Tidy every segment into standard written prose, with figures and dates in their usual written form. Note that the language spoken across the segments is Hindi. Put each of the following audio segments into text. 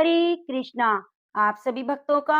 हरे कृष्णा। आप सभी भक्तों का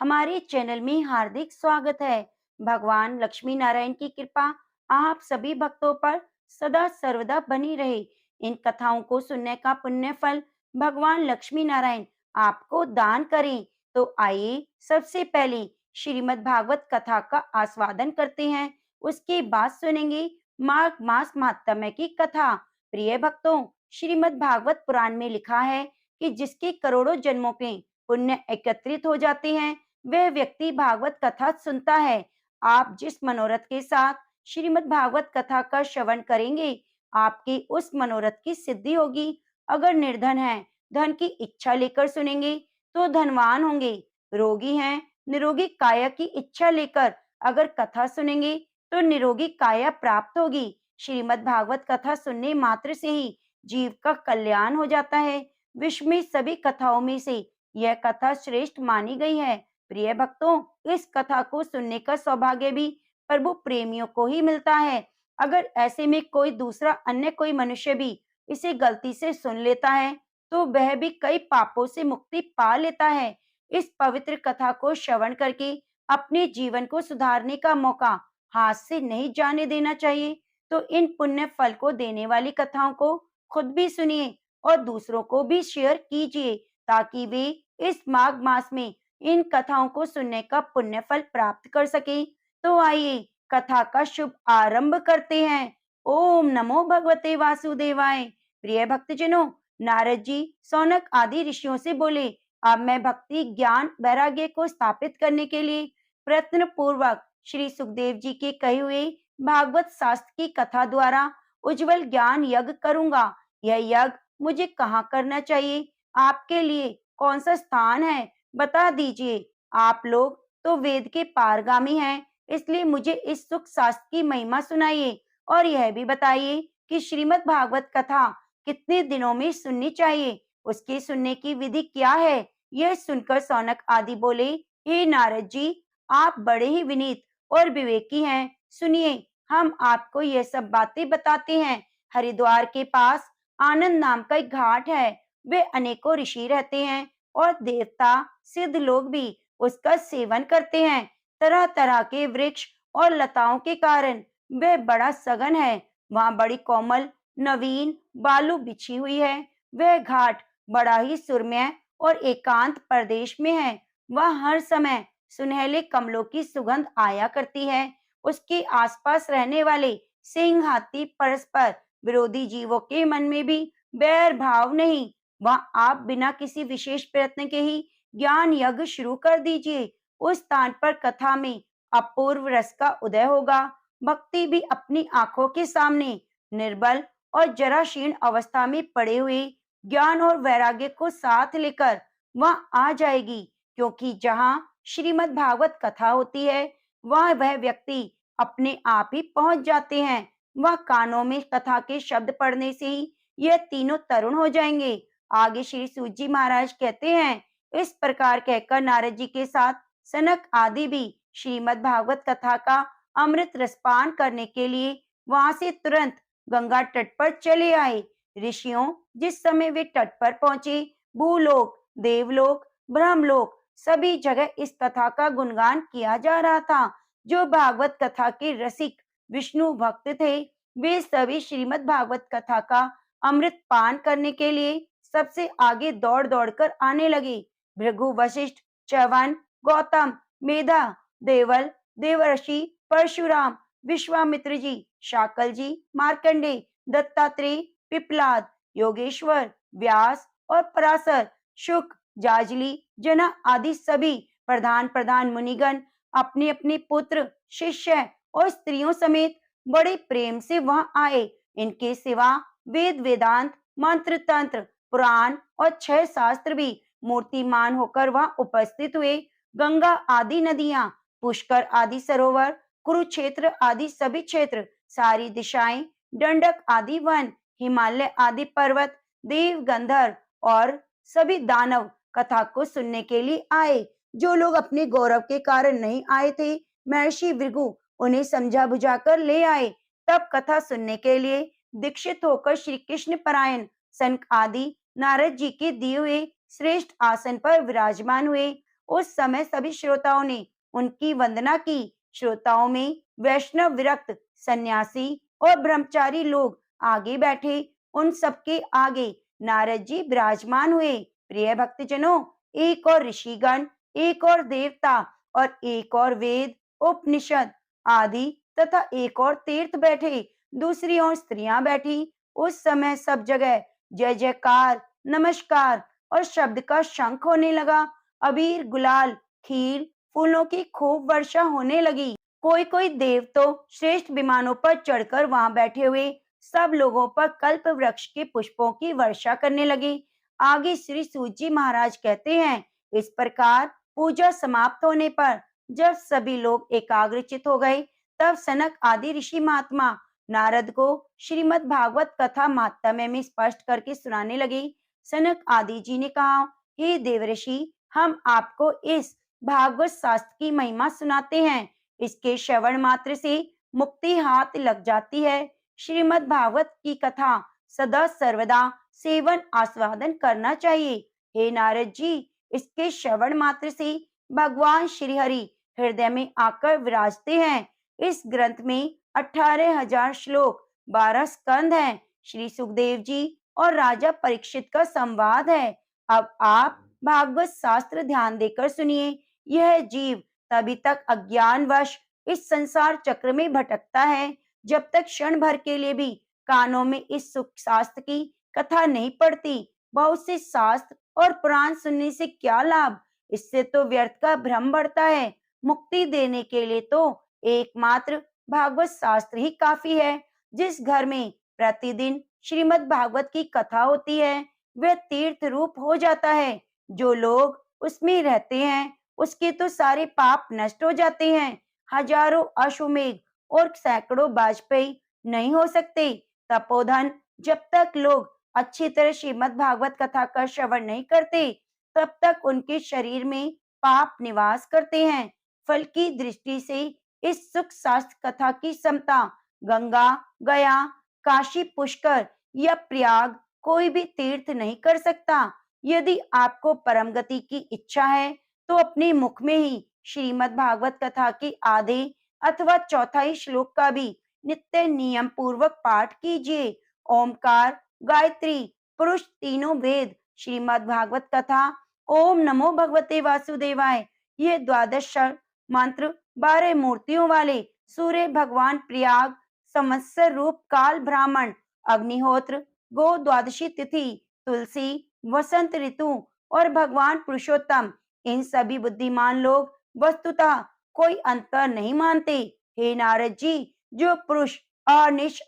हमारे चैनल में हार्दिक स्वागत है। भगवान लक्ष्मी नारायण की कृपा आप सभी भक्तों पर सदा सर्वदा बनी रहे। इन कथाओं को सुनने का पुण्य फल भगवान लक्ष्मी नारायण आपको दान करें। तो आइए सबसे पहले श्रीमद् भागवत कथा का आस्वादन करते हैं। उसके बाद सुनेंगे माघ मास महात्म्य की कथा। प्रिय भक्तों, श्रीमद् भागवत पुराण में लिखा है कि जिसके करोड़ों जन्मों के पुण्य एकत्रित हो जाते हैं, वह व्यक्ति भागवत कथा सुनता है। आप जिस मनोरथ के साथ श्रीमद् भागवत कथा का श्रवण करेंगे, आपकी उस मनोरथ की सिद्धि होगी। अगर निर्धन हैं, धन की इच्छा लेकर सुनेंगे तो धनवान होंगे। रोगी हैं, निरोगी काया की इच्छा लेकर अगर कथा सुनेंगे तो निरोगी काया प्राप्त होगी। श्रीमद् भागवत कथा सुनने मात्र से ही जीव का कल्याण हो जाता है। विश्व में सभी कथाओं में से यह कथा श्रेष्ठ मानी गई है। प्रिय भक्तों, इस कथा को सुनने का सौभाग्य भी प्रभु प्रेमियों को ही मिलता है। अगर ऐसे में कोई दूसरा अन्य कोई मनुष्य भी इसे गलती से सुन लेता है, तो वह भी कई पापों से मुक्ति पा लेता है। इस पवित्र कथा को श्रवण करके अपने जीवन को सुधारने का मौका हाथ से नहीं जाने देना चाहिए। तो इन पुण्य फल को देने वाली कथाओं को खुद भी सुनिए और दूसरों को भी शेयर कीजिए, ताकि वे इस माघ मास में इन कथाओं को सुनने का पुण्य फल प्राप्त कर सकें। तो आइए कथा का शुभ आरंभ करते हैं। ओम नमो भगवते वासुदेवाय। प्रिय भक्तजनों, नारद जी सौनक आदि ऋषियों से बोले, अब मैं भक्ति ज्ञान वैराग्य को स्थापित करने के लिए प्रयत्न पूर्वक श्री सुखदेव जी के कहे हुए भागवत शास्त्र की कथा द्वारा उज्जवल ज्ञान यज्ञ करूंगा। यह यज्ञ मुझे कहाँ करना चाहिए? आपके लिए कौन सा स्थान है? बता दीजिए। आप लोग तो वेद के पारगामी हैं, इसलिए मुझे इस सुख शास्त्र की महिमा सुनाइए और यह भी बताइए कि श्रीमद् भागवत कथा कितने दिनों में सुननी चाहिए? उसके सुनने की विधि क्या है? यह सुनकर सौनक आदि बोले, हे नारद जी, आप बड़े ही विनीत और विवेकी हैं। सुनिए, हम आपको यह सब बातें बताते हैं। हरिद्वार के पास आनंद नाम का एक घाट है। वे अनेकों ऋषि रहते हैं और देवता सिद्ध लोग भी उसका सेवन करते हैं। तरह तरह के वृक्ष और लताओं के कारण वह बड़ा सघन है। वहाँ बड़ी कोमल नवीन बालू बिछी हुई है। वह घाट बड़ा ही सुरम्य और एकांत प्रदेश में है। वह हर समय सुनहले कमलों की सुगंध आया करती है। उसके आसपास रहने वाले सिंह हाथी परस्पर विरोधी जीवों के मन में भी बैर भाव नहीं। वहाँ आप बिना किसी विशेष प्रयत्न के ही ज्ञान यज्ञ शुरू कर दीजिए। उस स्थान पर कथा में अपूर्व रस का उदय होगा। भक्ति भी अपनी आंखों के सामने निर्बल और जराशीर्ण अवस्था में पड़े हुए ज्ञान और वैराग्य को साथ लेकर वहाँ आ जाएगी। क्योंकि जहाँ श्रीमद् भागवत कथा होती है, वह व्यक्ति अपने आप ही पहुंच जाते हैं। वह कानों में कथा के शब्द पढ़ने से ही यह तीनों तरुण हो जाएंगे। आगे श्री सूत जी महाराज कहते हैं, इस प्रकार कहकर नारद जी के साथ सनक आदि भी श्रीमद् भागवत कथा का अमृत रसपान करने के लिए वहां से तुरंत गंगा तट पर चले आए। ऋषियों, जिस समय वे तट पर पहुंचे, भूलोक, देवलोक, ब्रह्मलोक सभी जगह इस कथा का गुणगान किया जा रहा था। जो भागवत कथा के रसिक विष्णु भक्त थे, वे सभी श्रीमद् भागवत कथा का अमृत पान करने के लिए सबसे आगे दौड़ दौड़ कर आने लगे। भृगु, वशिष्ठ, च्यवन, गौतम, मेधा, देवल, देवर्षि, परशुराम, विश्वामित्र जी, शाकल जी, मार्कंडे, दत्तात्रेय, पिपलाद, योगेश्वर, व्यास और पराशर, शुक, जाजली, जना आदि सभी प्रधान प्रधान मुनिगण अपने अपने पुत्र, शिष्य और स्त्रियों समेत बड़े प्रेम से वहां आए। इनके सिवा वेद वेदांत मंत्र तंत्र पुराण और 6 शास्त्र भी मूर्तिमान होकर वहां उपस्थित हुए। गंगा आदि नदियां, पुष्कर आदि सरोवर, कुरुक्षेत्र आदि सभी क्षेत्र, सारी दिशाएं, दंडक आदि वन, हिमालय आदि पर्वत, देव गंधर्व और सभी दानव कथा को सुनने के लिए आए। जो लोग अपने गौरव के कारण नहीं आए थे, महर्षि भृगु उन्हें समझा बुझाकर ले आए। तब कथा सुनने के लिए दीक्षित होकर श्री कृष्ण परायण सनक आदि नारद जी के दिए हुए श्रेष्ठ आसन पर विराजमान हुए। उस समय सभी श्रोताओं ने उनकी वंदना की। श्रोताओं में वैष्णव, विरक्त, सन्यासी और ब्रह्मचारी लोग आगे बैठे। उन सबके आगे नारद जी विराजमान हुए। प्रिय भक्तजनों, एक और ऋषिगण, एक और देवता और एक और वेद, उपनिषद आदि तथा एक और तीर्थ बैठे। दूसरी ओर स्त्रियां बैठी। उस समय सब जगह जय जयकार, नमस्कार और शब्द का शंख होने लगा। अबीर, गुलाल, खीर, फूलों की खूब वर्षा होने लगी। कोई कोई देव तो श्रेष्ठ विमानों पर चढ़कर वहां बैठे हुए सब लोगों पर कल्प वृक्ष के पुष्पों की वर्षा करने लगे। आगे श्री सूत जी महाराज कहते हैं, इस प्रकार पूजा समाप्त होने पर जब सभी लोग एकाग्रचित हो गए, तब सनक आदि ऋषि महात्मा नारद को श्रीमद् भागवत कथा माहात्म्य में स्पष्ट करके सुनाने लगे। सनक आदि जी ने कहा, हे देवर्षि, हम आपको इस भागवत शास्त्र की महिमा सुनाते हैं। इसके श्रवण मात्र से मुक्ति हाथ लग जाती है। श्रीमद् भागवत की कथा सदा सर्वदा सेवन आस्वादन करना चाहिए। हे नारद जी, इसके श्रवण मात्र से भगवान श्री हरि हृदय में आकर विराजते हैं। इस ग्रंथ में 18,000 श्लोक, 12 स्कंद हैं। श्री सुखदेव जी और राजा परीक्षित का संवाद है। अब आप भागवत शास्त्र ध्यान देकर सुनिए। यह जीव तभी तक अज्ञानवश इस संसार चक्र में भटकता है, जब तक क्षण भर के लिए भी कानों में इस सुख शास्त्र की कथा नहीं पड़ती। बहुत से शास्त्र और पुराण सुनने से क्या लाभ? इससे तो व्यर्थ का भ्रम बढ़ता है। मुक्ति देने के लिए तो एकमात्र भागवत शास्त्र ही काफी है। जिस घर में प्रतिदिन श्रीमद् भागवत की कथा होती है, वह तीर्थ रूप हो जाता है। जो लोग उसमें रहते हैं, उसके तो सारे पाप नष्ट हो जाते हैं। हजारों अश्वमेध और सैकड़ों वाजपेयी नहीं हो सकते। तपोधन, जब तक लोग अच्छी तरह श्रीमद् भागवत कथा का श्रवण नहीं करते, तब तक उनके शरीर में पाप निवास करते हैं। फल की दृष्टि से इस सुख शास्त्र कथा की समता गंगा, गया, काशी, पुष्कर या प्रयाग कोई भी तीर्थ नहीं कर सकता। यदि आपको परम गति की इच्छा है, तो अपने मुख में ही श्रीमद् भागवत कथा के आधे अथवा चौथाई श्लोक का भी नित्य नियम पूर्वक पाठ कीजिए। ओमकार, गायत्री, पुरुष, तीनों वेद, श्रीमद् भागवत कथा, ओम नमो भगवते वासुदेवाय, ये 12 मंत्र 12 मूर्तियों वाले सूर्य भगवान, प्रयाग, संवत्सर रूप, काल ब्राह्मण, अग्निहोत्र, गो द्वादशी तिथि, तुलसी, वसंत ऋतु और भगवान पुरुषोत्तम, इन सभी बुद्धिमान लोग वस्तुतः कोई अंतर नहीं मानते। हे नारद जी, जो पुरुष अनिष्ट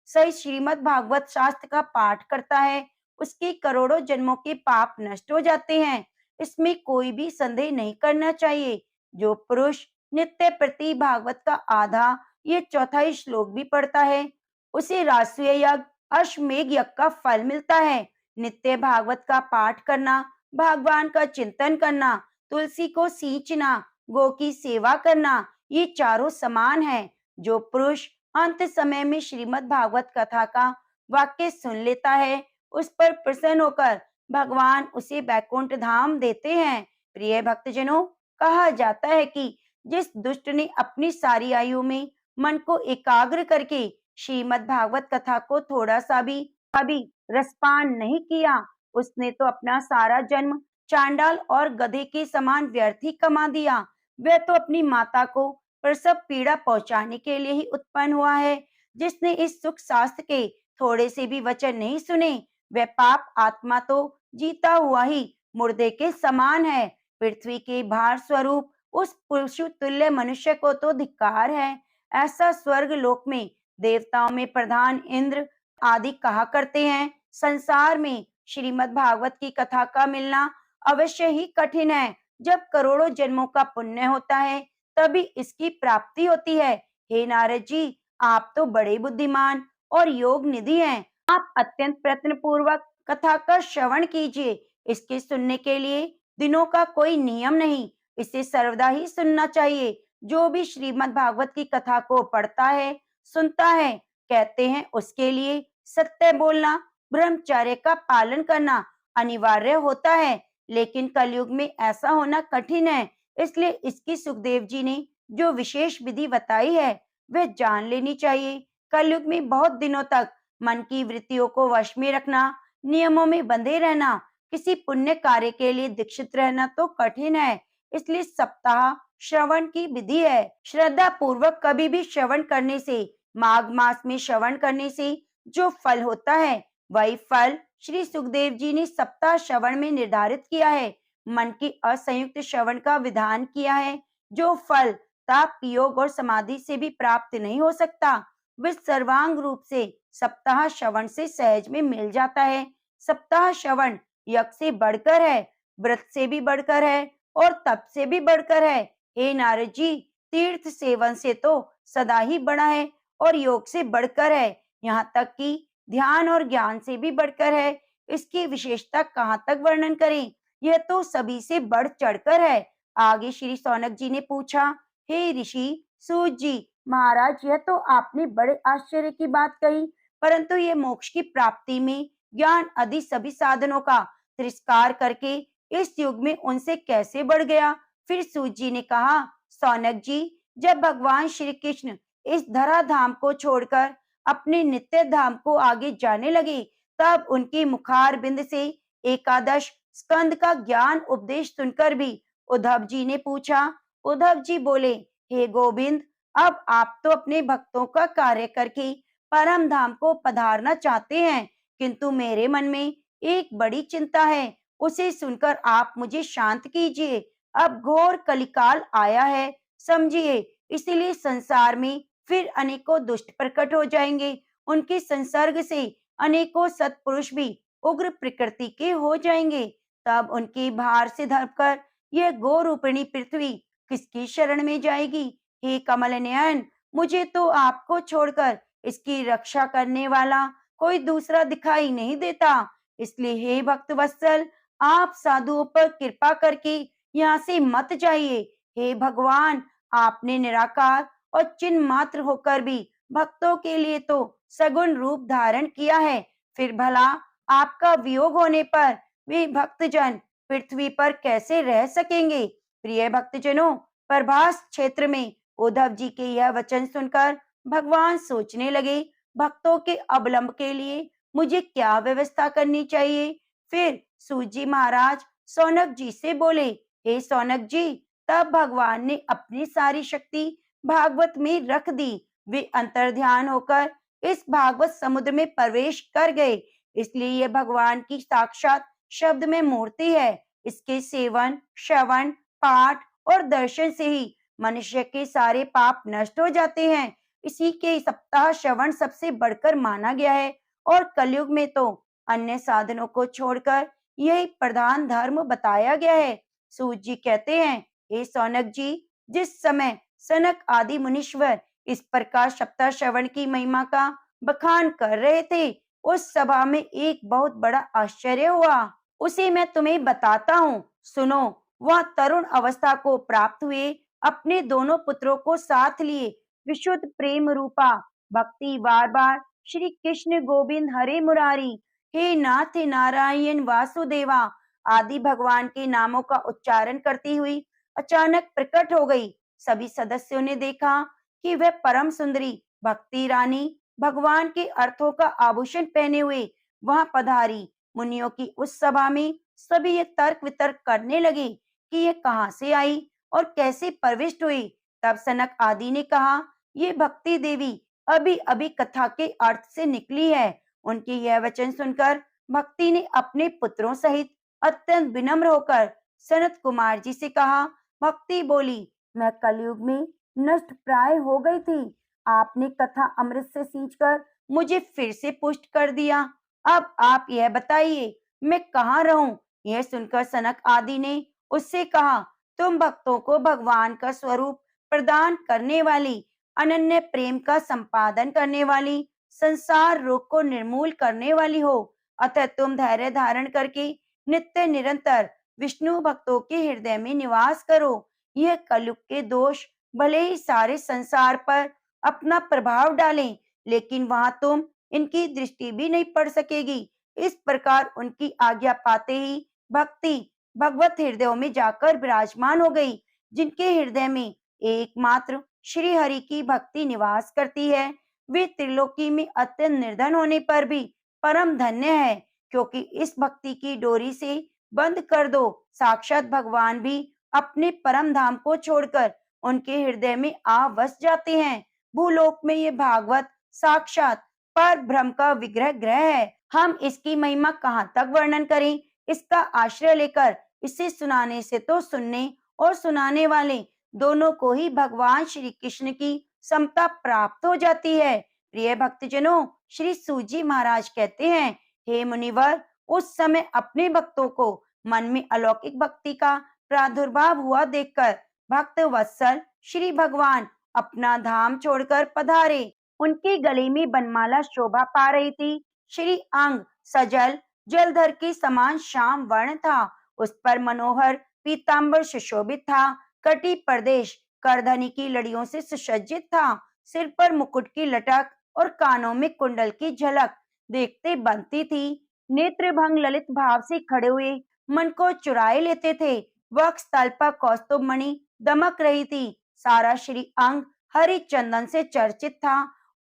सही श्रीमद् भागवत शास्त्र का पाठ करता है, उसके करोड़ों जन्मों के पाप नष्ट हो जाते हैं। इसमें कोई भी संदेह नहीं करना चाहिए। जो पुरुष नित्य प्रति भागवत का आधा ये चौथाई श्लोक भी पढ़ता है, उसे राष्ट्रीय यज्ञ, अश्वमेध यज्ञ का फल मिलता है। नित्य भागवत का पाठ करना, भगवान का चिंतन करना, तुलसी को सींचना, गो की सेवा करना, ये चारों समान है। जो पुरुष अंत समय में श्रीमद् भागवत कथा का वाक्य सुन लेता है, उस पर प्रसन्न होकर भगवान उसे बैकुंठ धाम देते हैं। प्रिय भक्तजनों, कहा जाता है कि जिस दुष्ट ने अपनी सारी आयु में मन को एकाग्र करके श्रीमद् भागवत कथा को थोड़ा सा भी कभी रसपान नहीं किया, उसने तो अपना सारा जन्म चांडाल और गधे के समान व्यर्थ ही कमा दिया। वह तो अपनी माता को प्रसव पीड़ा पहुंचाने के लिए ही उत्पन्न हुआ है। जिसने इस सुख शास्त्र के थोड़े से भी वचन नहीं सुने, वह पाप आत्मा तो जीता हुआ ही मुर्दे के समान है। पृथ्वी के भार स्वरूप उस पुरुषु तुल्य मनुष्य को तो धिक्कार है। ऐसा स्वर्ग लोक में देवताओं में प्रधान इंद्र आदि कहा करते हैं, संसार में श्रीमद् भागवत की कथा का मिलना अवश्य ही कठिन है। जब करोड़ों जन्मों का पुण्य होता है, तभी इसकी प्राप्ति होती है। हे नारद जी, आप तो बड़े बुद्धिमान और योग निधि हैं। आप अत्यंत प्रयत्न पूर्वक कथा का श्रवण कीजिए। इसके सुनने के लिए दिनों का कोई नियम नहीं, इसे सर्वदा ही सुनना चाहिए। जो भी श्रीमद् भागवत की कथा को पढ़ता है, सुनता है, कहते हैं उसके लिए सत्य बोलना, ब्रह्मचर्य का पालन करना अनिवार्य होता है, लेकिन कलयुग में ऐसा होना कठिन है। इसलिए इसकी सुखदेव जी ने जो विशेष विधि बताई है, वह जान लेनी चाहिए। कलयुग में बहुत दिनों तक मन की वृत्तियों को वश में रखना, नियमों में बंधे रहना, किसी पुण्य कार्य के लिए दीक्षित रहना तो कठिन है। इसलिए सप्ताह श्रवण की विधि है। श्रद्धा पूर्वक कभी भी श्रवण करने से, माघ मास में श्रवण करने से जो फल होता है, वही फल श्री सुखदेव जी ने सप्ताह श्रवण में निर्धारित किया है। मन की असंयुक्त श्रवण का विधान किया है। जो फल ताप, योग और समाधि से भी प्राप्त नहीं हो सकता, वह सर्वांग रूप से सप्ताह श्रवण से सहज में मिल जाता है। सप्ताह श्रवण यज्ञ से बढ़कर है, व्रत से भी बढ़कर है और तप से भी बढ़कर है। हे नारद जी, तीर्थ सेवन से तो सदा ही बड़ा है और योग से बढ़कर है, यहाँ तक कि ध्यान और ज्ञान से भी बढ़कर है। इसकी विशेषता कहाँ तक वर्णन करें, यह तो सभी से बढ़ चढ़कर है। आगे श्री सौनक जी ने पूछा, हे ऋषि सूत जी, महाराज यह तो आपने बड़े आश्चर्य की बात कही, परंतु ये मोक्ष की प्राप्ति में ज्ञान आदि सभी साधनों का तिरस्कार करके इस युग में उनसे कैसे बढ़ गया। फिर सूत जी ने कहा, सौनक जी, जब भगवान श्री कृष्ण इस धरा धाम को छोड़कर अपने नित्य धाम को आगे जाने लगे, तब उनकी मुखार बिंद से एकादश स्कंद का ज्ञान उपदेश सुनकर भी उद्धव जी ने पूछा। उद्धव जी बोले, हे गोविंद, अब आप तो अपने भक्तों का कार्य करके परम धाम को पधारना चाहते हैं, किंतु मेरे मन में एक बड़ी चिंता है, उसे सुनकर आप मुझे शांत कीजिए। अब घोर कलिकाल आया है, समझिए, इसीलिए संसार में फिर अनेकों दुष्ट प्रकट हो जाएंगे। उनके संसर्ग से अनेकों सत्पुरुष भी उग्र प्रकृति के हो जाएंगे। तब उनकी भार से धरकर यह गो रूपिणी पृथ्वी किसकी शरण में जाएगी। हे कमल नयन, मुझे तो आपको छोड़कर इसकी रक्षा करने वाला कोई दूसरा दिखाई नहीं देता। इसलिए हे भक्त वत्सल, आप साधुओं पर कृपा करके यहाँ से मत जाइए। हे भगवान, आपने निराकार और चिन्ह मात्र होकर भी भक्तों के लिए तो सगुण रूप धारण किया है, फिर भला आपका वियोग होने पर वे भक्तजन पृथ्वी पर कैसे रह सकेंगे। प्रिय भक्तजनों, प्रभास क्षेत्र में उद्धव जी के यह वचन सुनकर भगवान सोचने लगे, भक्तों के अवलंब के लिए मुझे क्या व्यवस्था करनी चाहिए। फिर सूत जी महाराज सौनक जी से बोले, हे सौनक जी, तब भगवान ने अपनी सारी शक्ति भागवत में रख दी। वे अंतर्ध्यान होकर इस भागवत समुद्र में प्रवेश कर गए। इसलिए यह भगवान की साक्षात शब्द में मूर्ति है। इसके सेवन, श्रवण, पाठ और दर्शन से ही मनुष्य के सारे पाप नष्ट हो जाते हैं। इसी के सप्ताह श्रवण सबसे बढ़कर माना गया है और कलयुग में तो अन्य साधनों को छोड़कर यही प्रधान धर्म बताया गया है। सूत जी कहते हैं, हे सौनक जी, जिस समय सनक आदि मुनीश्वर इस प्रकार सप्ताह श्रवण की महिमा का बखान कर रहे थे, उस सभा में एक बहुत बड़ा आश्चर्य हुआ। उसे मैं तुम्हें बताता हूँ, सुनो। वह तरुण अवस्था को प्राप्त हुए अपने दोनों पुत्रों को साथ लिए विशुद्ध प्रेम रूपा भक्ति बार बार श्री कृष्ण गोविंद हरे मुरारी, हे नाथ नारायण वासुदेवा आदि भगवान के नामों का उच्चारण करती हुई अचानक प्रकट हो गई। सभी सदस्यों ने देखा कि वह परम सुंदरी भक्ति रानी भगवान के अर्थों का आभूषण पहने हुए वहां पधारी। मुनियों की उस सभा में सभी ये तर्क वितर्क करने लगे कि ये कहाँ से आई और कैसे प्रविष्ट हुई। तब सनक आदि ने कहा, ये भक्ति देवी अभी अभी कथा के अर्थ से निकली है। उनके यह वचन सुनकर भक्ति ने अपने पुत्रों सहित अत्यंत विनम्र होकर सनत कुमार जी से कहा। भक्ति बोली, मैं कलयुग में नष्ट प्राय हो गई थी, आपने कथा अमृत से सींचकर मुझे फिर से पुष्ट कर दिया। अब आप यह बताइए, मैं कहाँ रहूं। यह सुनकर सनक आदि ने उससे कहा, तुम भक्तों को भगवान का स्वरूप प्रदान करने वाली, अनन्य प्रेम का संपादन करने वाली, संसार रोग को निर्मूल करने वाली हो। अतः तुम धैर्य धारण करके नित्य निरंतर विष्णु भक्तों के हृदय में निवास करो। यह कलयुग के दोष भले ही सारे संसार पर अपना प्रभाव डालें, लेकिन वहां तुम इनकी दृष्टि भी नहीं पड़ सकेगी। इस प्रकार उनकी आज्ञा पाते ही भक्ति भगवत हृदयों में जाकर विराजमान हो गई, जिनके हृदय में एकमात्र श्री हरि की भक्ति निवास करती है। वे त्रिलोकी में अत्यंत निर्धन होने पर भी परम धन्य है, क्योंकि इस भक्ति की डोरी से बंद कर दो, साक्षात भगवान भी अपने परम धाम को छोड़कर उनके हृदय में आ बस जाते हैं। भूलोक में ये भागवत साक्षात पर ब्रह्म का विग्रह ग्रह है। हम इसकी महिमा कहाँ तक वर्णन करें? इसका आश्रय लेकर इसे सुनाने से तो सुनने और सुनाने वाले दोनों को ही भगवान श्री कृष्ण की समता प्राप्त हो जाती है। प्रिय भक्तजनों, श्री सूजी महाराज कहते हैं, हे मुनिवर, उस समय अपने भक्तों को मन में अलौकिक भक्ति का प्रादुर्भाव हुआ देखकर भक्त वत्सल श्री भगवान अपना धाम छोड़कर पधारे। उनके गले में बनमाला शोभा पा रही थी। श्री अंग सजल जलधर के समान श्याम वर्ण था। उस पर मनोहर पीतांबर सुशोभित था। कटी प्रदेश करधनी की लड़ियों से सुसज्जित था। सिर पर मुकुट की लटक और कानों में कुंडल की झलक देखते बनती थी। नेत्र भंग ललित भाव से खड़े हुए मन को चुराए लेते थे। वक्ष तल पर कौस्तुभ मणि दमक रही थी। सारा श्री अंग हरि चंदन से चर्चित था।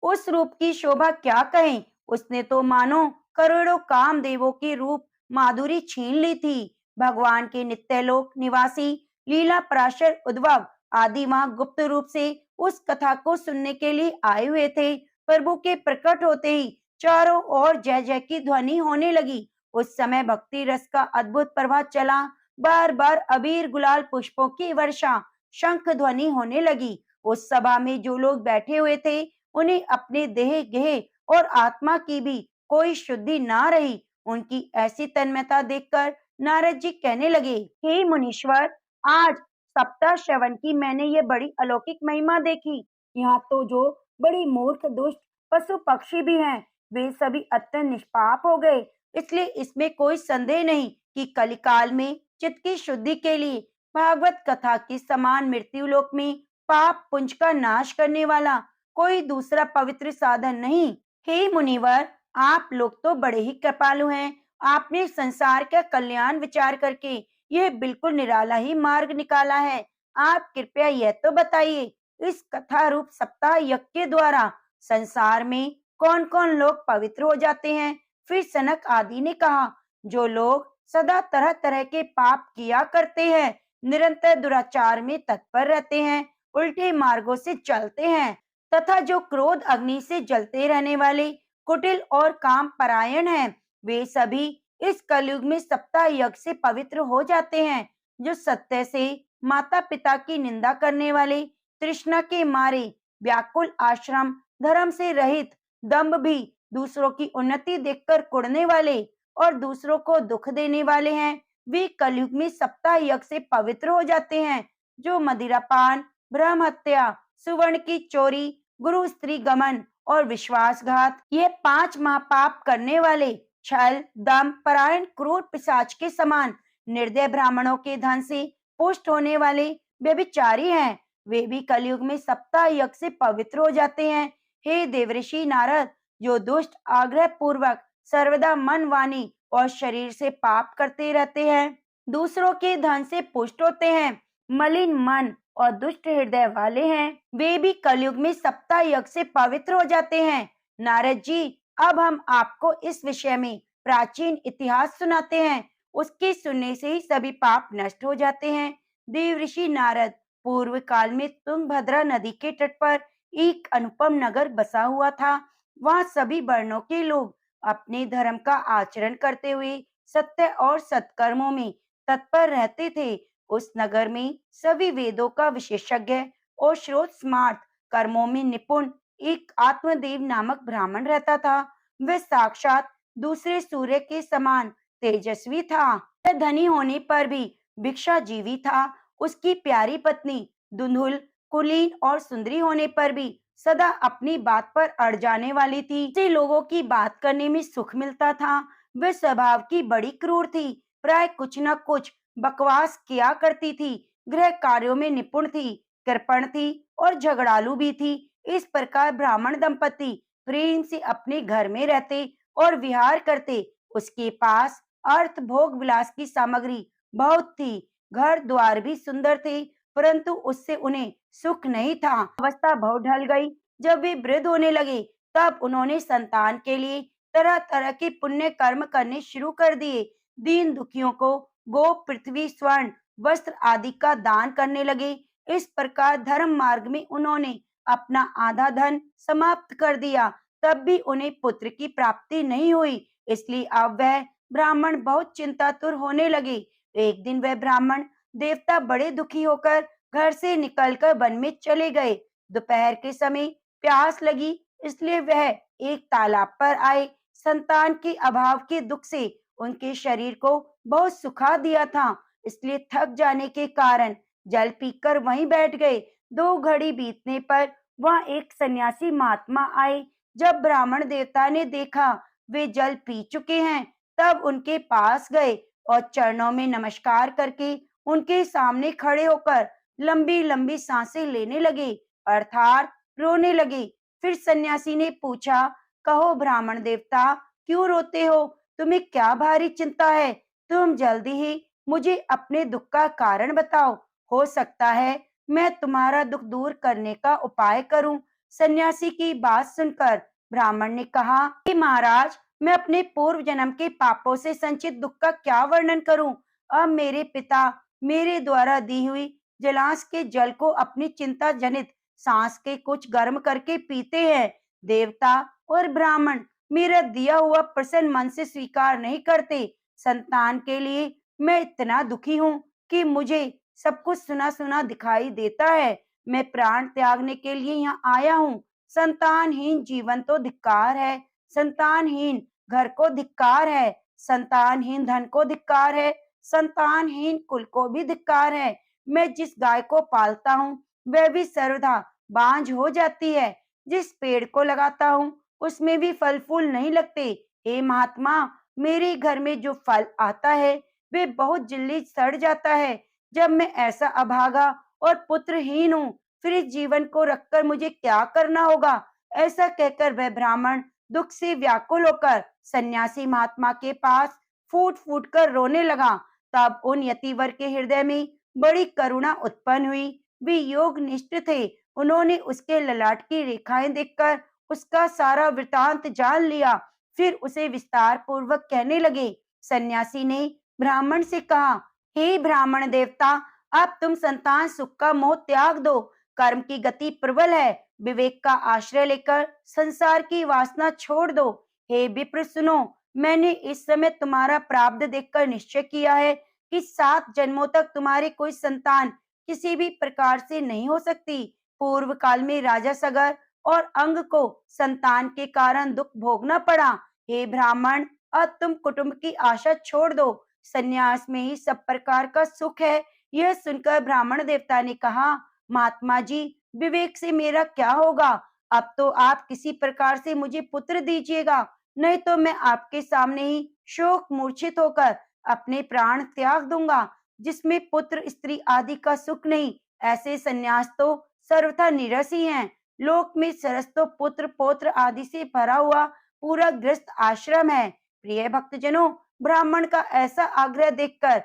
उस रूप की शोभा क्या कहें, उसने तो मानो करोड़ों कामदेवों की रूप माधुरी छीन ली थी। भगवान के नित्यलोक निवासी लीला पराशर उद्धव आदि वहां गुप्त रूप से उस कथा को सुनने के लिए आए हुए थे। प्रभु के प्रकट होते ही चारों ओर जय जय की ध्वनि होने लगी। उस समय भक्ति रस का अद्भुत प्रवाह चला। बार बार अबीर गुलाल पुष्पों की वर्षा, शंख ध्वनि होने लगी। उस सभा में जो लोग बैठे हुए थे, उन्हें अपने देह गेह और आत्मा की भी कोई शुद्धि ना रही। उनकी ऐसी तन्मयता देखकर नारद जी कहने लगे, हे मुनीश्वर, आज सप्ताह श्रवण की मैंने ये बड़ी अलौकिक महिमा देखी। यहाँ तो जो बड़ी मूर्ख दुष्ट पशु पक्षी भी हैं, वे सभी अत्यंत निष्पाप हो गए। इसलिए इसमें कोई संदेह नहीं कि कलिकाल में चित्त की शुद्धि के लिए भागवत कथा के समान मृत्यु लोक में पाप पुंज का नाश करने वाला कोई दूसरा पवित्र साधन नहीं। हे मुनिवर, आप लोग तो बड़े ही कृपालु हैं। आपने संसार का कल्याण विचार करके यह बिल्कुल निराला ही मार्ग निकाला है। आप कृपया यह तो बताइए, इस कथा रूप सप्ताह यज्ञ के द्वारा संसार में कौन कौन लोग पवित्र हो जाते हैं? फिर सनक आदि ने कहा, जो लोग सदा तरह तरह के पाप किया करते हैं, निरंतर दुराचार में तत्पर रहते हैं, उल्टे मार्गों से चलते हैं, तथा जो क्रोध अग्नि से जलते रहने वाले कुटिल और काम परायण हैं, वे सभी इस कलयुग में सप्ताह यज्ञ से पवित्र हो जाते हैं। जो सत्य से माता पिता की निंदा करने वाले, तृष्णा के मारे व्याकुल, आश्रम धर्म से रहित, दंभ भी दूसरों की उन्नति देखकर कुढ़ने वाले और दूसरों को दुख देने वाले हैं, वे कलयुग में सप्ताह यज्ञ से पवित्र हो जाते हैं। जो मदिरापान, ब्रह्म हत्या, सुवर्ण की चोरी, गुरु स्त्री गमन और विश्वासघात, ये 5 महापाप करने वाले, छल, दम, परायण, क्रूर पिशाच के समान निर्दय ब्राह्मणों के धन से पुष्ट होने वाले व्यभिचारी हैं, वे भी कलयुग में सप्ताह यज्ञ से पवित्र हो जाते हैं। हे देवऋषि नारद, जो दुष्ट आग्रह पूर्वक सर्वदा मन, वाणी और शरीर से पाप करते रहते हैं, दूसरों के धन से पुष्ट होते हैं, मलिन मन और दुष्ट हृदय वाले हैं, वे भी कलयुग में सप्ताह यज्ञ से पवित्र हो जाते हैं। नारद जी, अब हम आपको इस विषय में प्राचीन इतिहास सुनाते हैं। उसके सुनने से ही सभी पाप नष्ट हो जाते हैं। देवऋषि नारद, पूर्व काल में तुंगभद्रा नदी के तट पर एक अनुपम नगर बसा हुआ था। वहाँ सभी वर्णों के लोग अपने धर्म का आचरण करते हुए सत्य और सत्कर्मों में तत्पर रहते थे। उस नगर में सभी वेदों का विशेषज्ञ और श्रोत स्मार्त कर्मों में निपुण एक आत्मदेव नामक ब्राह्मण रहता था। वह साक्षात दूसरे सूर्य के समान तेजस्वी था। वह धनी होने पर भी भिक्षाजीवी था। उसकी प्यारी पत्नी धुंधुल, कुलीन और सुंदरी होने पर भी सदा अपनी बात पर अड़ जाने वाली थी। उसे लोगों की बात करने में सुख मिलता था। वह स्वभाव की बड़ी क्रूर थी, प्राय कुछ न कुछ बकवास किया करती थी, गृह कार्यों में निपुण थी, कृपण थी और झगड़ालू भी थी। इस प्रकार ब्राह्मण दंपति प्रेम से अपने घर में रहते और विहार करते। उसके पास अर्थ भोग विलास की सामग्री बहुत थी, घर द्वार भी सुंदर थे, परंतु उससे उन्हें सुख नहीं था। अवस्था बहुत ढल गई। जब वे वृद्ध होने लगे, तब उन्होंने संतान के लिए तरह तरह के पुण्य कर्म करने शुरू कर दिए। दीन दुखियों को गो, पृथ्वी, स्वर्ण, वस्त्र आदि का दान करने लगे। इस प्रकार धर्म मार्ग में उन्होंने अपना आधा धन समाप्त कर दिया। तब भी उन्हें पुत्र की प्राप्ति नहीं हुई, इसलिए अब वह ब्राह्मण बहुत चिंतातुर होने लगे। एक दिन वह ब्राह्मण देवता बड़े दुखी होकर घर से निकलकर वन में चले गए। दोपहर के समय प्यास लगी, इसलिए वह एक तालाब पर आए। संतान के अभाव के दुख से उनके शरीर को बहुत सुखा दिया था, इसलिए थक जाने के कारण जल पीकर वहीं बैठ गए। 2 घड़ी बीतने पर वहां एक सन्यासी महात्मा आए। जब ब्राह्मण देवता ने देखा वे जल पी चुके हैं, तब उनके पास गए और चरणों में नमस्कार करके उनके सामने खड़े होकर लंबी लंबी सांसें लेने लगे, अर्थात रोने लगे। फिर सन्यासी ने पूछा, कहो ब्राह्मण देवता, क्यों रोते हो? तुम्हें क्या भारी चिंता है? तुम जल्दी ही मुझे अपने दुख का कारण बताओ। हो सकता है मैं तुम्हारा दुख दूर करने का उपाय करूं। सन्यासी की बात सुनकर ब्राह्मण ने कहा, कि महाराज, मैं अपने पूर्व जन्म के पापों से संचित दुख का क्या वर्णन करूं? अब मेरे पिता मेरे द्वारा दी हुई जलांश के जल को अपनी चिंता जनित सांस के कुछ गर्म करके पीते हैं। देवता और ब्राह्मण मेरा दिया हुआ प्रसन्न मन से स्वीकार नहीं करते। संतान के लिए मैं इतना दुखी हूँ कि मुझे सब कुछ सुना सुना दिखाई देता है। मैं प्राण त्यागने के लिए यहाँ आया हूँ। संतानहीन जीवन तो धिक्कार है, संतानहीन घर को धिक्कार है, संतानहीन धन को धिक्कार है, संतानहीन कुल को भी धिक्कार है। मैं जिस गाय को पालता हूँ वह भी सर्वदा बांझ हो जाती है। जिस पेड़ को लगाता हूँ उसमें भी फल फूल नहीं लगते। हे महात्मा, मेरे घर में जो फल आता है वे बहुत जल्दी सड़ जाता है। जब मैं ऐसा अभागा और पुत्रहीन हूँ, फिर इस जीवन को रखकर मुझे क्या करना होगा? ऐसा कहकर वह ब्राह्मण दुख से व्याकुल होकर सन्यासी महात्मा के पास फूट फूट कर रोने लगा। तब उन यतिवर के हृदय में बड़ी करुणा उत्पन्न हुई। वे योग निष्ठ थे। उन्होंने उसके ललाट की रेखाएं देखकर उसका सारा वृतांत जान लिया। फिर उसे विस्तार पूर्वक कहने लगे। सन्यासी ने ब्राह्मण से कहा, हे ब्राह्मण देवता, अब तुम संतान सुख का मोह त्याग दो। कर्म की गति प्रबल है, विवेक का आश्रय लेकर संसार की वासना छोड़ दो। हे विप्र सुनो, मैंने इस समय तुम्हारा प्रारब्ध देखकर निश्चय किया है कि 7 जन्मों तक तुम्हारी कोई संतान किसी भी प्रकार से नहीं हो सकती। पूर्व काल में राजा सगर और अंग को संतान के कारण दुख भोगना पड़ा। हे ब्राह्मण, अब तुम कुटुंब की आशा छोड़ दो। संन्यास में ही सब प्रकार का सुख है। यह सुनकर ब्राह्मण देवता ने कहा, महात्मा जी, विवेक से मेरा क्या होगा? अब तो आप किसी प्रकार से मुझे पुत्र दीजिएगा, नहीं तो मैं आपके सामने ही शोक मूर्छित होकर अपने प्राण त्याग दूंगा। जिसमें पुत्र स्त्री आदि का सुख नहीं, ऐसे संन्यास तो सर्वथा नीरस ही हैं। लोक में सरस तो पुत्र पौत्र आदि से भरा हुआ पूरा गृहस्थ आश्रम है। प्रिय भक्तजनों, ब्राह्मण का ऐसा आग्रह देखकर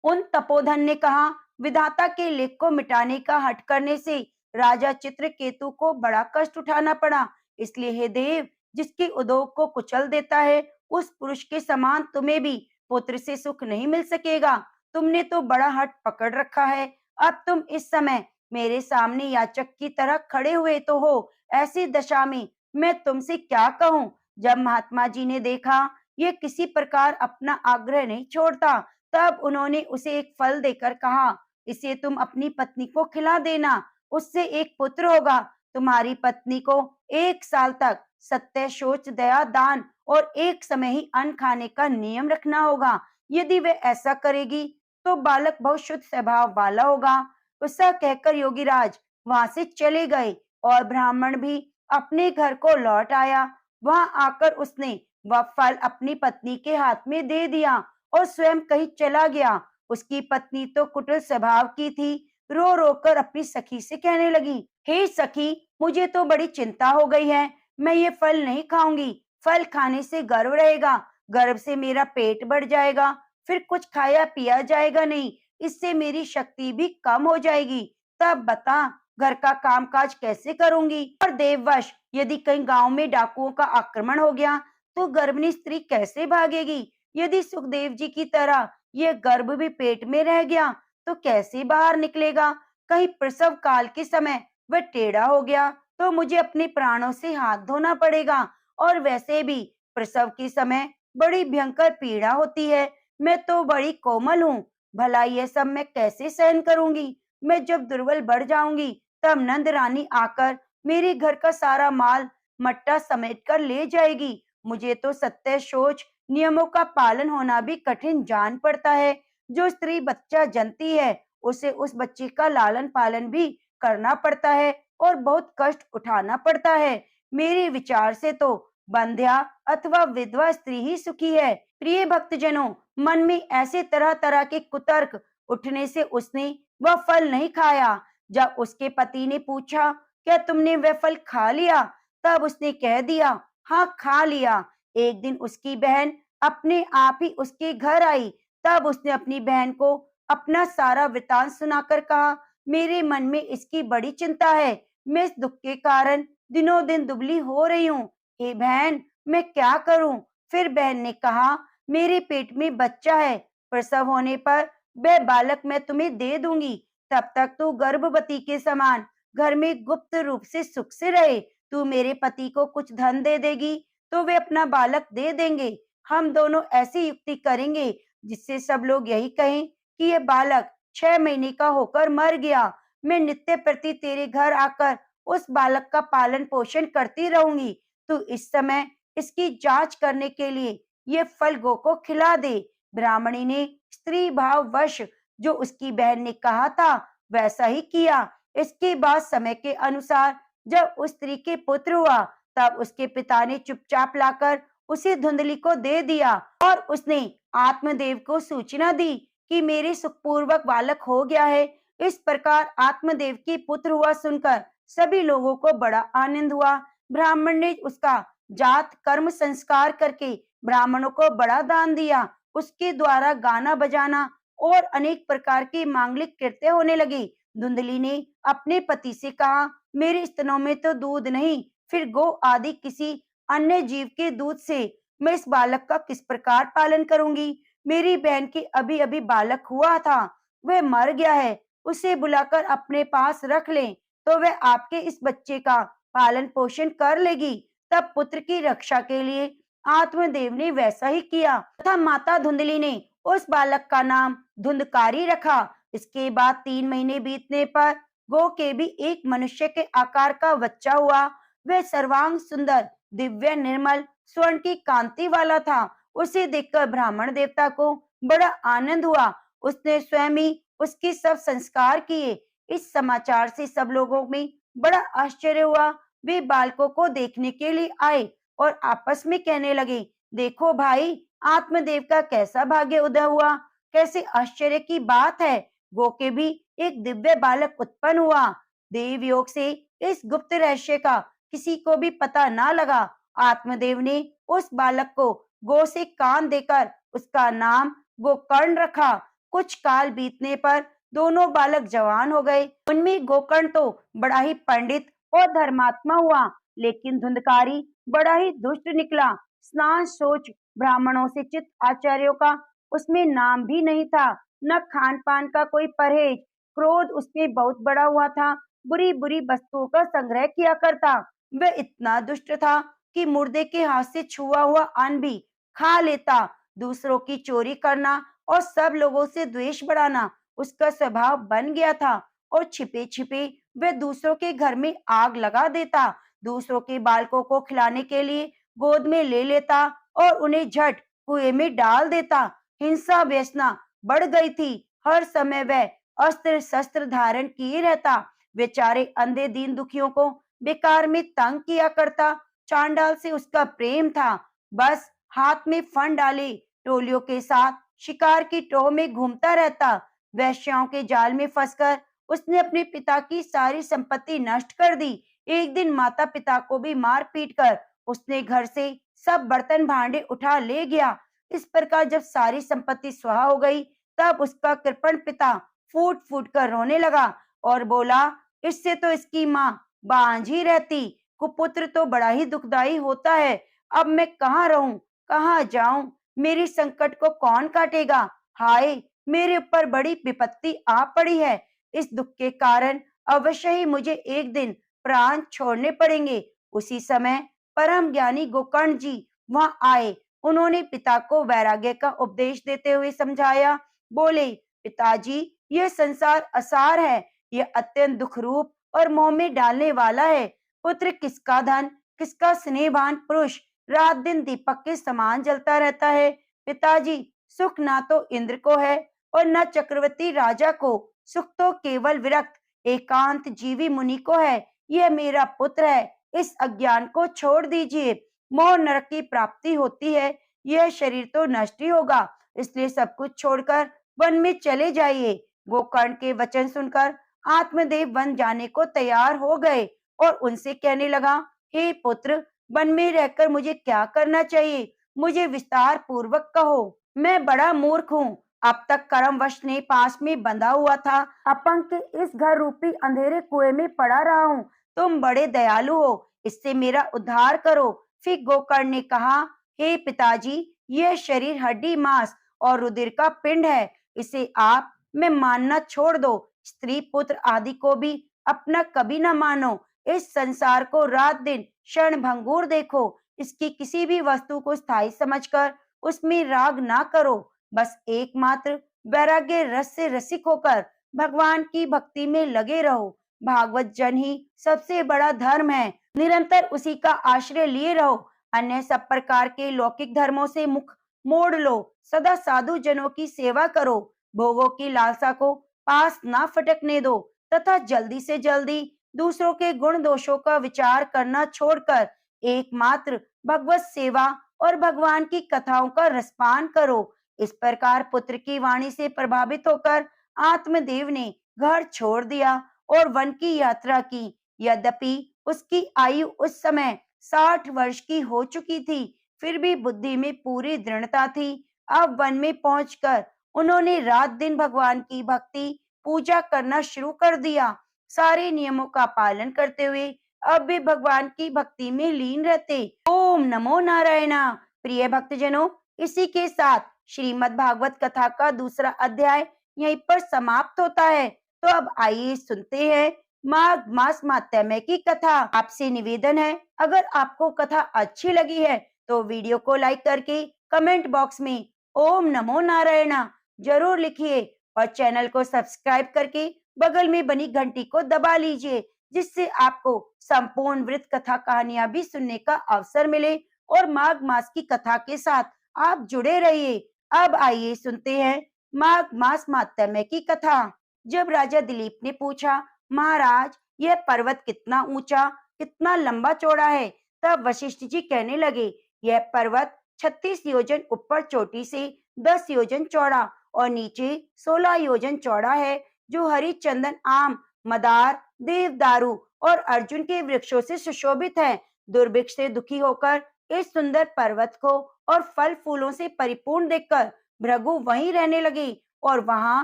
उन तपोधन ने कहा, विधाता के लेख को मिटाने का हठ करने से राजा चित्रकेतु को बड़ा कष्ट उठाना पड़ा। इसलिए हे देव, जिसके उद्योग को कुचल देता है, उस पुरुष के समान तुम्हें भी पुत्र से सुख नहीं मिल सकेगा। तुमने तो बड़ा हठ पकड़ रखा है। अब तुम इस समय मेरे सामने याचक की तरह खड़े हुए तो हो। ऐसी दशा में मैं तुमसे क्या कहूँ? जब महात्मा जी ने देखा ये किसी प्रकार अपना आग्रह नहीं छोड़ता, तब उन्होंने उसे एक फल देकर कहा, इसे तुम अपनी पत्नी को खिला देना, उससे एक पुत्र होगा। तुम्हारी पत्नी को 1 साल तक सत्य, शौच, दया, दान और एक समय ही अन्न खाने का नियम रखना होगा। यदि वे ऐसा करेगी तो बालक बहुत शुद्ध स्वभाव वाला होगा। ऐसा कहकर योगीराज वहां से चले गए और ब्राह्मण भी अपने घर को लौट आया। वहां आकर उसने वह फल अपनी पत्नी के हाथ में दे दिया और स्वयं कहीं चला गया। उसकी पत्नी तो कुटिल स्वभाव की थी। रो रो कर अपनी सखी से कहने लगी, हे सखी, मुझे तो बड़ी चिंता हो गई है। मैं ये फल नहीं खाऊंगी। फल खाने से गर्व रहेगा, गर्भ से मेरा पेट बढ़ जाएगा, फिर कुछ खाया पिया जाएगा नहीं, इससे मेरी शक्ति भी कम हो जाएगी। तब बता, घर का कामकाज कैसे करूंगी? और देववश यदि कहीं गांव में डाकुओं का आक्रमण हो गया, तो गर्भिणी स्त्री कैसे भागेगी? यदि सुखदेव जी की तरह ये गर्भ भी पेट में रह गया, तो कैसे बाहर निकलेगा? कहीं प्रसव काल के समय वह टेढ़ा हो गया, तो मुझे अपने प्राणों से हाथ धोना पड़ेगा। और वैसे भी प्रसव के समय बड़ी भयंकर पीड़ा होती है। मैं तो बड़ी कोमल हूँ, भला ये सब मैं कैसे सहन करूंगी? मैं जब दुर्बल बढ़ जाऊंगी, तब नंद रानी आकर मेरे घर का सारा माल मट्टा समेट कर ले जाएगी। मुझे तो सत्य सोच नियमों का पालन होना भी कठिन जान पड़ता है। जो स्त्री बच्चा जनती है, उसे उस बच्चे का लालन पालन भी करना पड़ता है और बहुत कष्ट उठाना पड़ता है। मेरे विचार से तो बंध्या अथवा विधवा स्त्री ही सुखी है। प्रिय भक्तजनों, मन में ऐसे तरह तरह के कुतर्क उठने से उसने वह फल नहीं खाया। जब उसके पति ने पूछा, क्या तुमने वह फल खा लिया? तब उसने कह दिया, हाँ खा लिया। एक दिन उसकी बहन अपने आप ही उसके घर आई। तब उसने अपनी बहन को अपना सारा वृतांत सुनाकर कहा, मेरे मन में इसकी बड़ी चिंता है। मैं इस दुख के कारण दिनों दिन दुबली हो रही हूँ। हे बहन, मैं क्या करूं? फिर बहन ने कहा, मेरे पेट में बच्चा है, प्रसव होने पर वह बालक मैं तुम्हें दे दूंगी। तब तक तू गर्भवती के समान घर में गुप्त रूप से सुख से रहे। तू मेरे पति को कुछ धन दे देगी, तो वे अपना बालक दे देंगे। हम दोनों ऐसी युक्ति करेंगे जिससे सब लोग यही कहें कि यह बालक 6 महीने का होकर मर गया। मैं नित्य प्रति तेरे घर आकर उस बालक का पालन पोषण करती रहूंगी। तू इस समय इसकी जांच करने के लिए ये फल गो को खिला दे। ब्राह्मणी ने स्त्री भाव वश जो उसकी बहन ने कहा था, वैसा ही किया। इसके बाद समय के अनुसार जब उस स्त्री के पुत्र हुआ, तब उसके पिता ने चुपचाप लाकर उसे धुंधली को दे दिया और उसने आत्मदेव को सूचना दी कि मेरे सुखपूर्वक बालक हो गया है। इस प्रकार आत्मदेव के पुत्र हुआ सुनकर सभी लोगों को बड़ा आनंद हुआ। ब्राह्मण ने उसका जात कर्म संस्कार करके ब्राह्मणों को बड़ा दान दिया। उसके द्वारा गाना बजाना और अनेक प्रकार के मांगलिक कृत्य होने लगे। धुंधली ने अपने पति से कहा, मेरे स्तनों में तो दूध नहीं, फिर गो आदि किसी अन्य जीव के दूध से मैं इस बालक का किस प्रकार पालन करूंगी? मेरी बहन की अभी अभी बालक हुआ था, वह मर गया है। उसे बुलाकर अपने पास रख लें, तो वह आपके इस बच्चे का पालन पोषण कर लेगी। तब पुत्र की रक्षा के लिए आत्मदेव ने वैसा ही किया तथा माता धुंधली ने उस बालक का नाम धुंधकारी रखा। इसके बाद 3 महीने बीतने पर गो के भी एक मनुष्य के आकार का बच्चा हुआ। वह सर्वांग सुंदर, दिव्य, निर्मल, स्वर्ण की कांति वाला था। उसे देखकर ब्राह्मण देवता को बड़ा आनंद हुआ। उसने स्वयं ही उसके सब संस्कार किए। इस समाचार से सब लोगों में बड़ा आश्चर्य हुआ। वे बालकों को देखने के लिए आए और आपस में कहने लगे, देखो भाई, आत्मदेव का कैसा भाग्य उदय हुआ, कैसे आश्चर्य की बात है। गो के भी एक दिव्य बालक उत्पन्न हुआ। देव योग से इस गुप्त रहस्य का किसी को भी पता ना लगा। आत्मदेव ने उस बालक को गो से कान देकर उसका नाम गोकर्ण रखा। कुछ काल बीतने पर दोनों बालक जवान हो गए। उनमें गोकर्ण तो बड़ा ही पंडित और धर्मात्मा हुआ, लेकिन धुंधकारी बड़ा ही दुष्ट निकला। स्नान सोच ब्राह्मणों से चित आचार्यों का उसमें नाम भी नहीं था, न खान पान का कोई परहेज। क्रोध उसमें बहुत बड़ा हुआ था, बुरी बुरी वस्तुओं का संग्रह किया करता। वह इतना दुष्ट था कि मुर्दे के हाथ से छुआ हुआ अन्न भी खा लेता। दूसरों की चोरी करना और सब लोगों से द्वेष बढ़ाना उसका स्वभाव बन गया था और छिपे छिपे वह दूसरों के घर में आग लगा देता। दूसरों के बालकों को खिलाने के लिए गोद में ले लेता और उन्हें झट कुएं में डाल देता। हिंसा व्यसना बढ़ गई थी। हर समय वह अस्त्र शस्त्र धारण किए रहता। बेचारे अंधे दीन दुखियों को बेकार में तंग किया करता। चांडाल से उसका प्रेम था। बस हाथ में फन डाले टोलियों के साथ शिकार की टोह में घूमता रहता। वैश्याओं के जाल में फंसकर उसने अपने पिता की सारी संपत्ति नष्ट कर दी। एक दिन माता पिता को भी मार पीट कर उसने घर से सब बर्तन भांडे उठा ले गया। इस प्रकार जब सारी संपत्ति स्वाहा हो गई, तब उसका कृपण पिता फूट फूट कर रोने लगा और बोला, इससे तो इसकी माँ बांझ ही रहती। कुपुत्र तो बड़ा ही दुखदाई होता है। अब मैं कहाँ रहूं, कहाँ जाऊं? मेरी संकट को कौन काटेगा? हाय, मेरे ऊपर बड़ी विपत्ति आ पड़ी है। इस दुख के कारण अवश्य ही मुझे एक दिन प्राण छोड़ने पड़ेंगे। उसी समय परम ज्ञानी गोकर्ण जी वहां आए। उन्होंने पिता को वैराग्य का उपदेश देते हुए समझाया। बोले, पिताजी, यह संसार असार है, यह अत्यंत दुख रूप और मोह में डालने वाला है। पुत्र किसका धन, किसका स्नेहवान पुरुष रात दिन दीपक के समान जलता रहता है। पिताजी, सुख ना तो इंद्र को है और न चक्रवर्ती राजा को। सुख तो केवल विरक्त एकांत जीवी मुनि को है। यह मेरा पुत्र है, इस अज्ञान को छोड़ दीजिए। मोह नरक की प्राप्ति होती है, यह शरीर तो नष्ट ही होगा, इसलिए सब कुछ छोड़कर वन में चले जाइए। गोकर्ण के वचन सुनकर आत्मदेव वन जाने को तैयार हो गए और उनसे कहने लगा, हे पुत्र, वन में रहकर मुझे क्या करना चाहिए? मुझे विस्तार पूर्वक कहो। मैं बड़ा मूर्ख हूँ। अब तक कर्मवश ने पास में बंधा हुआ था, अपंग के इस घर रूपी अंधेरे कुएं में पड़ा रहा हूँ। तुम बड़े दयालु हो, इससे मेरा उद्धार करो। फिर गोकर्ण ने कहा, हे पिताजी, यह शरीर हड्डी मांस और रुधिर का पिंड है। इसे आप में मानना छोड़ दो। स्त्री पुत्र आदि को भी अपना कभी न मानो। इस संसार को रात दिन क्षण भंगुर देखो। इसकी किसी भी वस्तु को स्थायी समझकर उसमें राग ना करो। बस एकमात्र वैराग्य रस से रसिक होकर भगवान की भक्ति में लगे रहो। भागवत जन ही सबसे बड़ा धर्म है। निरंतर उसी का आश्रय लिए रहो। अन्य सब प्रकार के लौकिक धर्मों से मुख मोड़ लो। सदा साधु जनों की सेवा करो। भोगों की लालसा को पास ना फटकने दो तथा जल्दी से जल्दी दूसरों के गुण दोषों का विचार करना छोड़कर एकमात्र भगवत सेवा और भगवान की कथाओं का रसपान करो। इस प्रकार पुत्र की वाणी से प्रभावित होकर आत्मदेव ने घर छोड़ दिया और वन की यात्रा की। यद्यपि उसकी आयु उस समय 60 वर्ष की हो चुकी थी, फिर भी बुद्धि में पूरी दृढ़ता थी। अब वन में पहुंचकर उन्होंने रात दिन भगवान की भक्ति पूजा करना शुरू कर दिया। सारे नियमों का पालन करते हुए अब भी भगवान की भक्ति में लीन रहते। ओम नमो नारायणा। प्रिय भक्तजनों, इसी के साथ श्रीमद् भागवत कथा का दूसरा अध्याय यहीं पर समाप्त होता है। तो अब आइए सुनते हैं माघ मास माहात्म्य की कथा। आपसे निवेदन है, अगर आपको कथा अच्छी लगी है तो वीडियो को लाइक करके कमेंट बॉक्स में ओम नमो नारायणा जरूर लिखिए और चैनल को सब्सक्राइब करके बगल में बनी घंटी को दबा लीजिए, जिससे आपको संपूर्ण वृत्त कथा कहानियां भी सुनने का अवसर मिले और माघ मास की कथा के साथ आप जुड़े रहिए। अब आइए सुनते हैं माघ मास माहात्म्य की कथा। जब राजा दिलीप ने पूछा, महाराज, यह पर्वत कितना ऊंचा, कितना लंबा चौड़ा है? तब वशिष्ठ जी कहने लगे, यह पर्वत 36 योजन ऊपर चोटी से 10 योजन चौड़ा और नीचे 16 योजन चौड़ा है, जो हरी चंदन, आम, मदार, देवदारू और अर्जुन के वृक्षों से सुशोभित है। दुर्भिक्ष से दुखी होकर इस सुंदर पर्वत को और फल फूलों से परिपूर्ण देखकर भृगु वहीं रहने लगे और वहां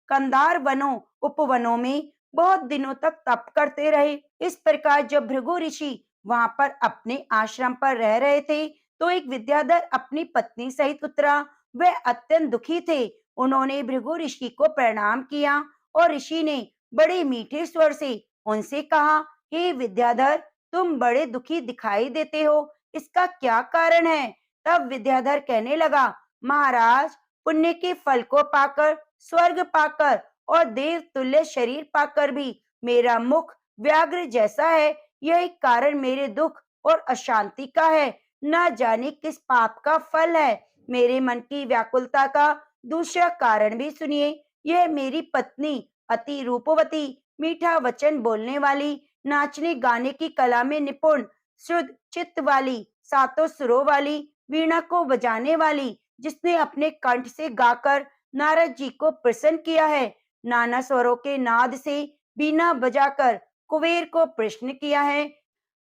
कंदार वनों उपवनों में बहुत दिनों तक तप करते रहे। इस प्रकार जब भृगु ऋषि वहां पर अपने आश्रम पर रह रहे थे, तो एक विद्याधर अपनी पत्नी सहित उतरा। वे अत्यंत दुखी थे। उन्होंने भृगु ऋषि को प्रणाम किया और ऋषि ने बड़े मीठे स्वर से उनसे कहा, हे विद्याधर, तुम बड़े दुखी दिखाई देते हो, इसका क्या कारण है? तब विद्याधर कहने लगा, महाराज, पुण्य के फल को पाकर, स्वर्ग पाकर और देव तुल्य शरीर पाकर भी मेरा मुख व्याघ्र जैसा है। यही कारण मेरे दुख और अशांति का है। न जाने किस पाप का फल है। मेरे मन की व्याकुलता का दूसरा कारण भी सुनिए। यह मेरी पत्नी अति रूपवती, मीठा वचन बोलने वाली, नाचने गाने की कला में निपुण, शुद्ध चित्त वाली, सातों सुरों वाली, वीणा को बजाने वाली, जिसने अपने कंठ से गाकर नारद जी को प्रसन्न किया है, नाना स्वरों के नाद से बीना बजाकर कुबेर को प्रसन्न किया है,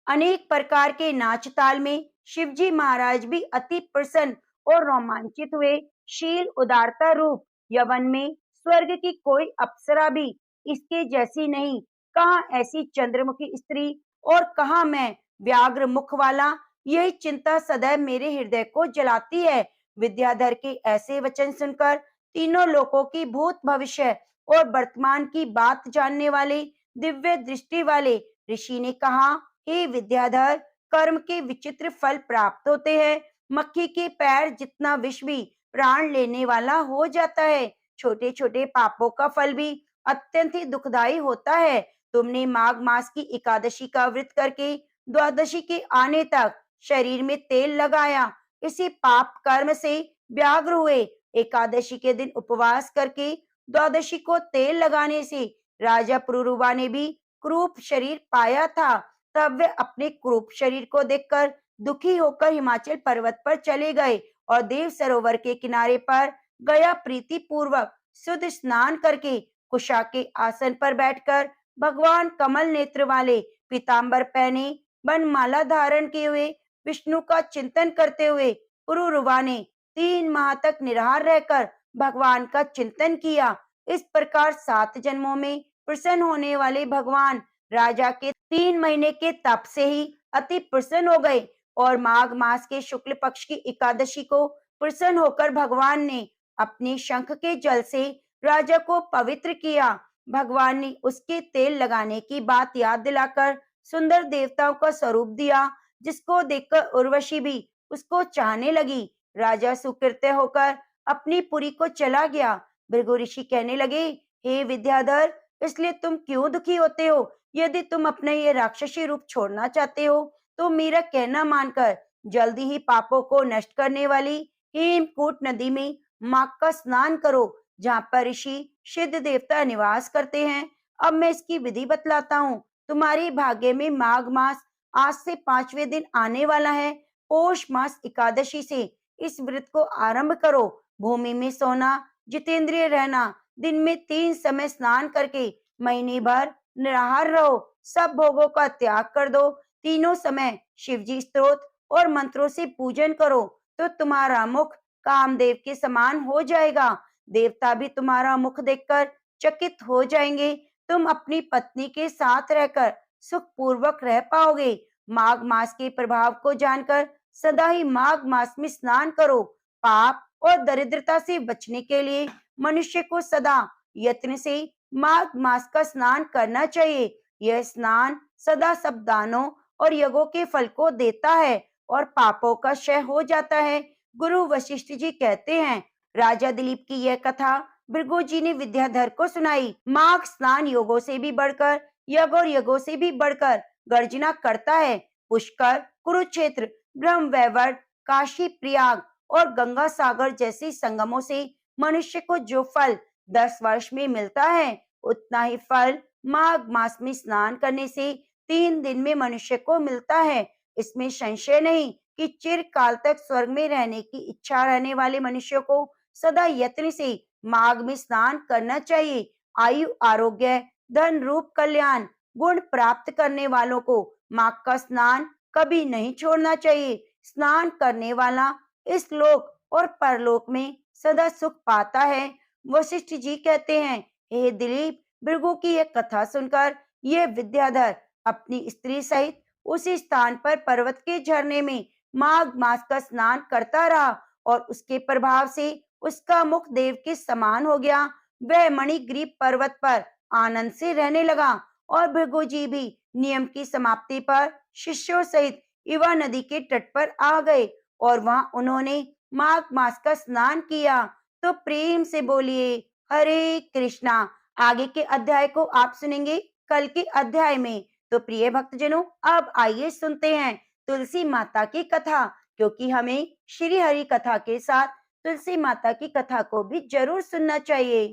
अनेक प्रकार के नाच ताल में शिवजी महाराज भी अति प्रसन्न और रोमांचित हुए। शील, उदारता रूप यवन में स्वर्ग की कोई अप्सरा भी इसके जैसी नहीं। कहाँ ऐसी चंद्रमुखी स्त्री और कहाँ मैं व्याघ्र मुख वाला। यही चिंता सदैव मेरे हृदय को जलाती है। विद्याधर के ऐसे वचन सुनकर तीनों लोकों की भूत, भविष्य और वर्तमान की बात जानने वाले दिव्य दृष्टि वाले ऋषि ने कहा, हे विद्याधर, कर्म के विचित्र फल प्राप्त होते हैं। मक्खी के पैर जितना विष भी प्राण लेने वाला हो जाता है। छोटे छोटे पापों का फल भी अत्यंत ही दुखदायी होता है। तुमने माघ मास की एकादशी का व्रत करके द्वादशी के आने तक शरीर में तेल लगाया, इसी पाप कर्म से व्याग्र हुए। एकादशी के दिन उपवास करके द्वादशी को तेल लगाने से राजा पुरुरुवा ने भी क्रूप शरीर पाया था। तब वे अपने क्रूप शरीर को देखकर दुखी होकर हिमाचल पर्वत पर चले गए और देव सरोवर के किनारे पर गया प्रीति पूर्वक शुद्ध स्नान करके कुशा के आसन पर बैठकर भगवान कमल नेत्र वाले पीतांबर पहने बनमाला धारण किए हुए विष्णु का चिंतन करते हुए पुरुरुवा ने 3 माह तक निराहार रहकर भगवान का चिंतन किया। इस प्रकार 7 जन्मों में प्रसन्न होने वाले भगवान राजा के 3 महीने के तप से ही अति प्रसन्न हो गए और माघ मास के शुक्ल पक्ष की एकादशी को प्रसन्न होकर भगवान ने अपने शंख के जल से राजा को पवित्र किया। भगवान ने उसके तेल लगाने की बात याद दिलाकर सुंदर देवताओं का स्वरूप दिया, जिसको देखकर उर्वशी भी उसको चाहने लगी। राजा सुकृत्य होकर अपनी पुरी को चला गया। भृगु ऋषि कहने लगे, हे विद्याधर, इसलिए तुम क्यों दुखी होते हो? यदि तुम अपना ये राक्षसी रूप छोड़ना चाहते हो तो मेरा कहना मानकर जल्दी ही पापों को नष्ट करने वाली हेमकूट नदी में माघ का स्नान करो, जहाँ पर ऋषि सिद्ध देवता निवास करते हैं। अब मैं इसकी विधि बतलाता हूँ। तुम्हारे भाग्य में माघ मास आज से 5वें दिन आने वाला है। पौष मास एकादशी से इस व्रत को आरंभ करो। भूमि में सोना, जितेंद्रिय रहना, दिन में 3 समय स्नान करके महीने भर निराहार रहो। सब भोगों का त्याग कर दो। तीनों समय शिवजी स्तोत्र और मंत्रों से पूजन करो तो तुम्हारा मुख कामदेव के समान हो जाएगा। देवता भी तुम्हारा मुख देखकर चकित हो जाएंगे। तुम अपनी पत्नी के साथ रहकर सुख पूर्वक रह पाओगे। माघ मास के प्रभाव को जानकर सदा ही माघ मास में स्नान करो। पाप और दरिद्रता से बचने के लिए मनुष्य को सदा यत्न से माघ मास का स्नान करना चाहिए। यह स्नान सदा सब दानों और यज्ञों के फल को देता है और पापों का क्षय हो जाता है। गुरु वशिष्ठ जी कहते हैं, राजा दिलीप की यह कथा भृगु जी ने विद्याधर को सुनाई। माघ स्नान योगों से भी बढ़कर, यज्ञ और यज्ञों से भी बढ़कर गर्जना करता है। पुष्कर, कुरुक्षेत्र, ब्रह्मवैवर्त, काशी, प्रयाग और गंगा सागर जैसे संगमों से मनुष्य को जो फल 10 वर्ष में मिलता है, उतना ही फल माघ मास में स्नान करने से 3 दिन में मनुष्य को मिलता है। इसमें संशय नहीं कि चिरकाल तक स्वर्ग में रहने की इच्छा रहने वाले मनुष्यों को सदा यत्न से माघ में स्नान करना चाहिए। आयु, आरोग्य, धन रूप कल्याण गुण प्राप्त करने वालों को माघ का स्नान कभी नहीं छोड़ना चाहिए। स्नान करने वाला इस लोक और परलोक में सदा सुख पाता है। वशिष्ठ जी कहते हैं, हे दिलीप, भृगु की यह कथा सुनकर यह विद्याधर अपनी स्त्री सहित उसी स्थान पर पर्वत के झरने में माघ मास का स्नान करता रहा और उसके प्रभाव से उसका मुख देव के समान हो गया। वह मणिग्रीव पर्वत पर आनंद से रहने लगा और भृगु जी भी नियम की समाप्ति पर शिष्यों सहित इवा नदी के तट पर आ गए और वहां उन्होंने माघ मास का स्नान किया। तो प्रेम से बोलिए, हरे कृष्णा। आगे के अध्याय को आप सुनेंगे कल के अध्याय में। तो प्रिय भक्तजनों, अब आइए सुनते हैं तुलसी माता की कथा, क्योंकि हमें श्री हरि कथा के साथ तुलसी माता की कथा को भी जरूर सुनना चाहिए।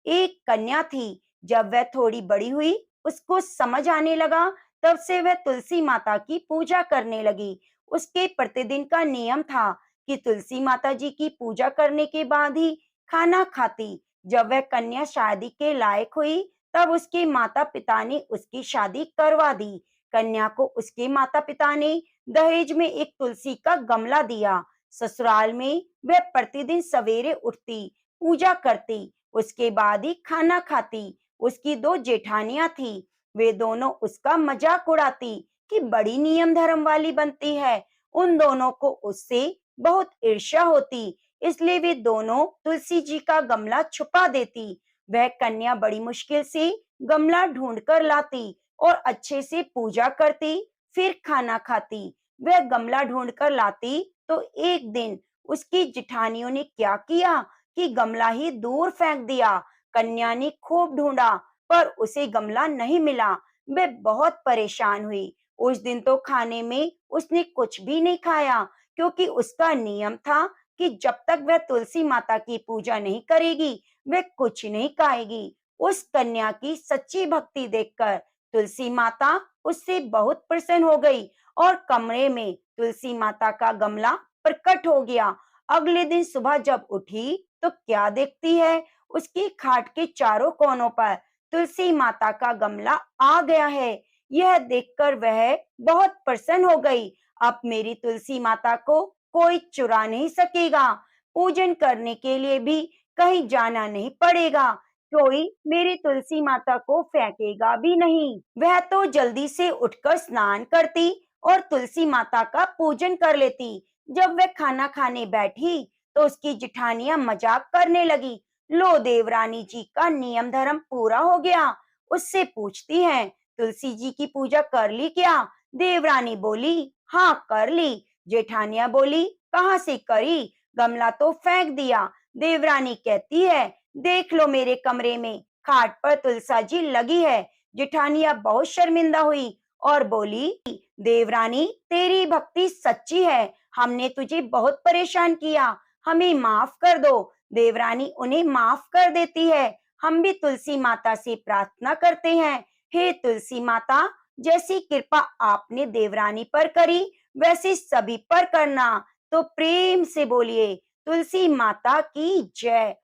एक कन्या थी। जब वह थोड़ी बड़ी हुई, उसको समझ आने लगा, तब से वह तुलसी माता की पूजा करने लगी। उसके प्रतिदिन का नियम था कि तुलसी माता जी की पूजा करने के बाद ही खाना खाती। जब वह कन्या शादी के लायक हुई, तब उसके माता पिता ने उसकी शादी करवा दी। कन्या को उसके माता पिता ने दहेज में एक तुलसी का गमला दिया। ससुराल में वह प्रतिदिन सवेरे उठती, पूजा करती, उसके बाद ही खाना खाती। उसकी दो जेठानियां थी, वे दोनों उसका मजाक उड़ाती कि बड़ी नियम धर्म वाली बनती है। उन दोनों को उससे बहुत ईर्ष्या होती, इसलिए वे दोनों तुलसी जी का गमला छुपा देती। वह कन्या बड़ी मुश्किल से गमला ढूंढ कर लाती और अच्छे से पूजा करती, फिर खाना खाती। वह गमला ढूंढ कर लाती तो एक दिन उसकी जिठानियों ने क्या किया कि गमला ही दूर फेंक दिया। कन्या ने खूब ढूंढा पर उसे गमला नहीं मिला। वह बहुत परेशान हुई। उस दिन तो खाने में उसने कुछ भी नहीं खाया, क्योंकि उसका नियम था कि जब तक वह तुलसी माता की पूजा नहीं करेगी, वह कुछ नहीं खाएगी। उस कन्या की सच्ची भक्ति देखकर तुलसी माता उससे बहुत प्रसन्न हो गई और कमरे में तुलसी माता का गमला प्रकट हो गया। अगले दिन सुबह जब उठी तो क्या देखती है, उसकी खाट के चारों कोनों पर तुलसी माता का गमला आ गया है। यह देखकर वह बहुत प्रसन्न हो गई। अब मेरी तुलसी माता को कोई चुरा नहीं सकेगा। पूजन करने के लिए भी कहीं जाना नहीं पड़ेगा। कोई मेरी तुलसी माता को फेंकेगा भी नहीं। वह तो जल्दी से उठकर स्नान करती और तुलसी माता का पूजन कर लेती। जब वह खाना खाने बैठी तो उसकी जिठानियां मजाक करने लगी। लो, देवरानी जी का नियम धर्म पूरा हो गया। उससे पूछती हैं, तुलसी जी की पूजा कर ली क्या? देवरानी बोली, हाँ कर ली। जेठानिया बोली, कहाँ से करी? गमला तो फेंक दिया। देवरानी कहती है, देख लो मेरे कमरे में खाट पर तुलसा जी लगी है। जेठानिया बहुत शर्मिंदा हुई और बोली, देवरानी तेरी भक्ति सच्ची है, हमने तुझे बहुत परेशान किया, हमें माफ कर दो। देवरानी उन्हें माफ कर देती है। हम भी तुलसी माता से प्रार्थना करते हैं, हे तुलसी माता, जैसी कृपा आपने देवरानी पर करी वैसे सभी पर करना। तो प्रेम से बोलिए, तुलसी माता की जय।